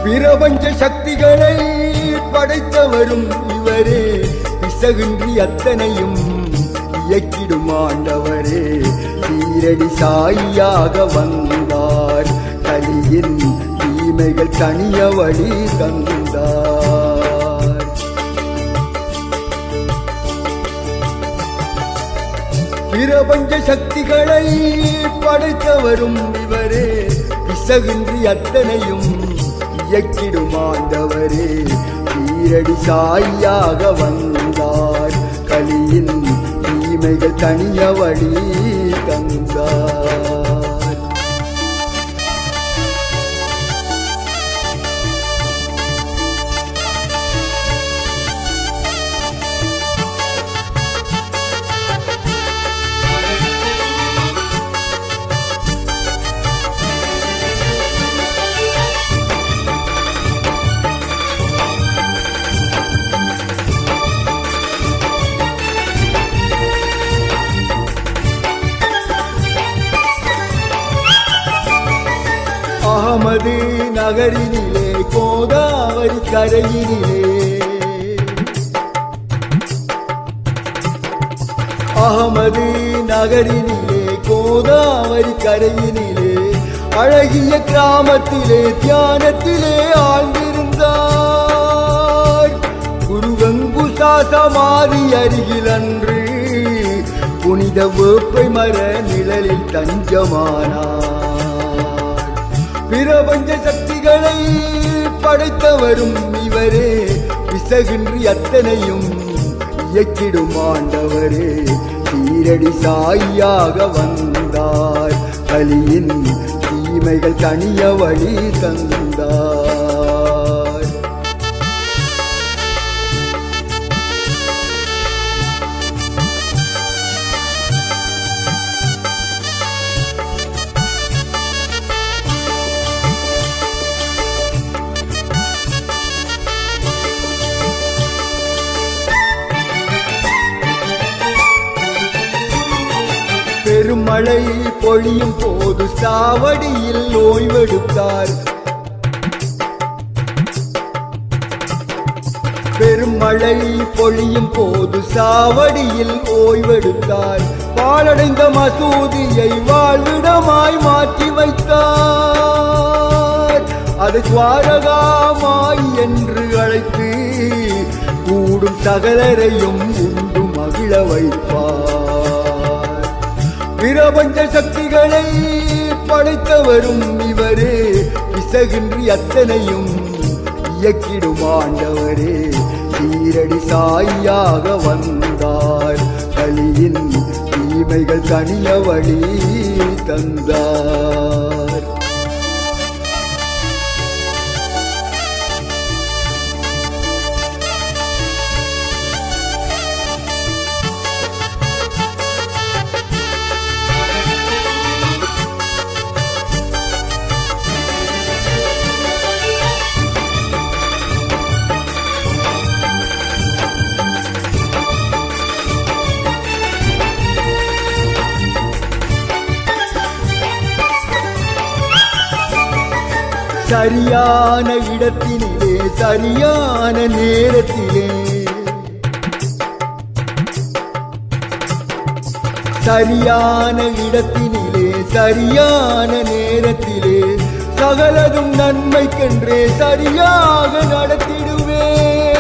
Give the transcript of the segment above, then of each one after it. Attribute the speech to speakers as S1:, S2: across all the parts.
S1: பிரபஞ்ச சக்திகளை படைத்தவரும் இவரே, பிசகின்றி அத்தனையும் இயக்கிடும் ஆண்டவரே. சீரடி சாயியாக வந்தார், கலியின் தீமைகள் தனிய வழி தந்தார். பிரபஞ்ச சக்திகளை படைத்தவரும் இவரே, பிசகின்றி அத்தனையும் இயக்கிடும் ஆண்டவரே. சீரடி சாயியாக வந்தார், கலியின் தீமைகள் தனிய வழி தந்தார். அகமது நகரினிலே கோதாவரி கரையினிலே, அகமது நகரினிலே கோதாவரி கரையினிலே, அழகிய கிராமத்திலே தியானத்திலே ஆழ்ந்திருந்தார். குருவங்குசா சமாதி அருகில் அன்று புனித வேப்பை மர நிழலில் தஞ்சமானார். பிரபஞ்ச சக்திகளை படைத்தவரும் இவரே, பிசகின்றி அத்தனையும் இயக்கிடும் ஆண்டவரே. சீரடி சாயியாக வந்தார், கலியின் தீமைகள் தனிய வழி தந்தார். பெருமழை பொழியும் போது சாவடியில் ஓய்வெடுத்தார். பெருமழை பொழியும் போது சாவடியில் ஓய்வெடுத்தார். பாழடைந்த மசூதியை வாழ்விடமாய் மாற்றி வைத்தார். அது துவாரகாமாய் என்று அழைத்து கூடும் சகலரையும் உண்டு மகிழ வைப்பார். பிரபஞ்ச சக்திகளை படைத்தவரும் இவரே, பிசகின்றி அத்தனையும் இயக்கிடும் ஆண்டவரே. சீரடி சாயியாக வந்தார், கலியின் தீமைகள் தனிய வழி தந்தார். சரியான இடத்தினிலே சரியான நேரத்திலே, சரியான இடத்தினிலே சரியான நேரத்திலே, சகலதும் நன்மைக்கென்றே சரியாக நடத்திடுவேன்.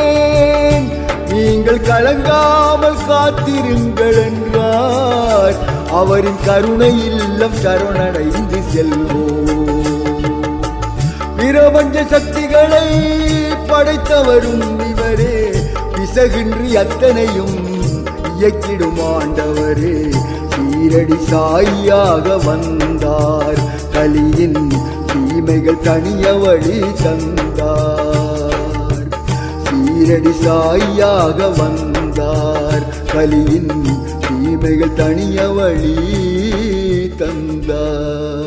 S1: நீங்கள் கலங்காமல் காத்திருங்கள் என்றார். அவரின் கருணை இல்லம் சரணடைந்து செல்வோம். பிரபஞ்ச சக்திகளை படைத்தவரும் இவரே, பிசகின்றி அத்தனையும் இயக்கிடும் ஆண்டவரே. சீரடி சாயியாக வந்தார், கலியின் தீமைகள் தனிய வழி தந்தார். சீரடி சாயியாக வந்தார், கலியின் தீமைகள் தனிய வழி தந்தார்.